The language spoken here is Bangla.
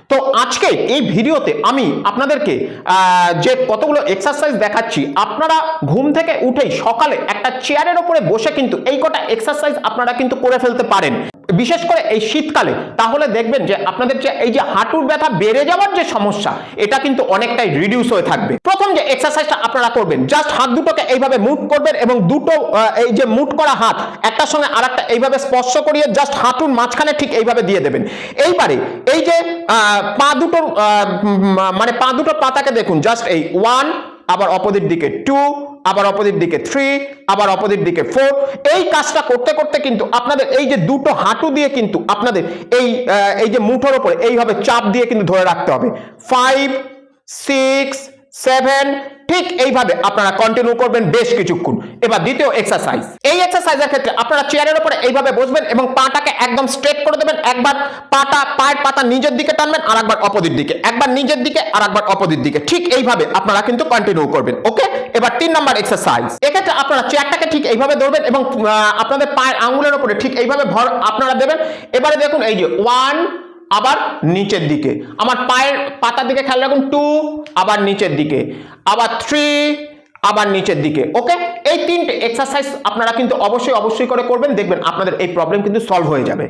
তো আজকে এই ভিডিওতে আমি আপনাদেরকে যে কতগুলো এক্সারসাইজ দেখাচ্ছি, আপনারা ঘুম থেকে উঠেই সকালে একটা চেয়ারের উপরে বসে কিন্তু এই কটা এক্সারসাইজ আপনারা কিন্তু করে ফেলতে পারেন, বিশেষ করে এই শীতকালে। তাহলে দেখবেন যে আপনাদের যে এই যে হাঁটুর ব্যথা বেড়ে যাওয়ার যে সমস্যা, এটা কিন্তু অনেকটাই রিডিউস হয়ে থাকবে। প্রথম যে এক্সারসাইজটা আপনারা করবেন, জাস্ট হাত দুটোকে এইভাবে মুভ করবেন এবং দুটো এই যে মুভ করা হাত একটার সঙ্গে আরেকটা এইভাবে স্পর্শ করিয়ে জাস্ট হাঁটুর মাঝখানে ঠিক এইভাবে দিয়ে দেবেন। এইবারে এই যে পা দুটোর মানে পা দুটোর পাতাকে দেখুন, জাস্ট এই 1, আবার অপোজিট দিকে 2, আবার অপোজিট দিকে 3, আবার অপোজিট দিকে 4। এই কাজটা করতে করতে কিন্তু আপনাদের এই যে দুটো হাঁটু দিয়ে কিন্তু আপনাদের এই যে মুঠোর উপরে এইভাবে চাপ দিয়ে কিন্তু ধরে রাখতে হবে। 5, 6, 7, ঠিক এইভাবে আপনারা কন্টিনিউ করবেন বেশ কিছুক্ষণ। এবার দ্বিতীয় এক্সারসাইজ, এই এক্সারসাইজের ক্ষেত্রে আপনারা চেয়ারের উপরে এইভাবে বসবেন এবং পাটাকে একদম স্ট্রেট করে দেবেন। একবার পায়ের পাতা নিজের দিকে টানবেন, আর একবার অপোজিট দিকে, একবার নিজের দিকে আর একবার অপোজিট দিকে, ঠিক এইভাবে আপনারা কিন্তু কন্টিনিউ করবেন। ওকে, এবার 3 নাম্বার এক্সারসাইজ। এক্ষেত্রে আপনারা চেয়ারটাকে ঠিক এইভাবে ধরবেন এবং আপনাদের পায়ের আঙ্গুলের উপরে ঠিক এইভাবে ভর আপনারা দেবেন। এবারে দেখুন এই যে 1, আবার নিচের দিকে, আমার পায়ের পাতার দিকে খেয়াল রাখুন, 2, আবার নিচের দিকে, আবার 3, আবার নিচের দিকে। ওকে, এই 3টে এক্সারসাইজ আপনারা কিন্তু অবশ্যই করে করবেন, দেখবেন আপনাদের এই প্রবলেম কিন্তু সলভ হয়ে যাবে।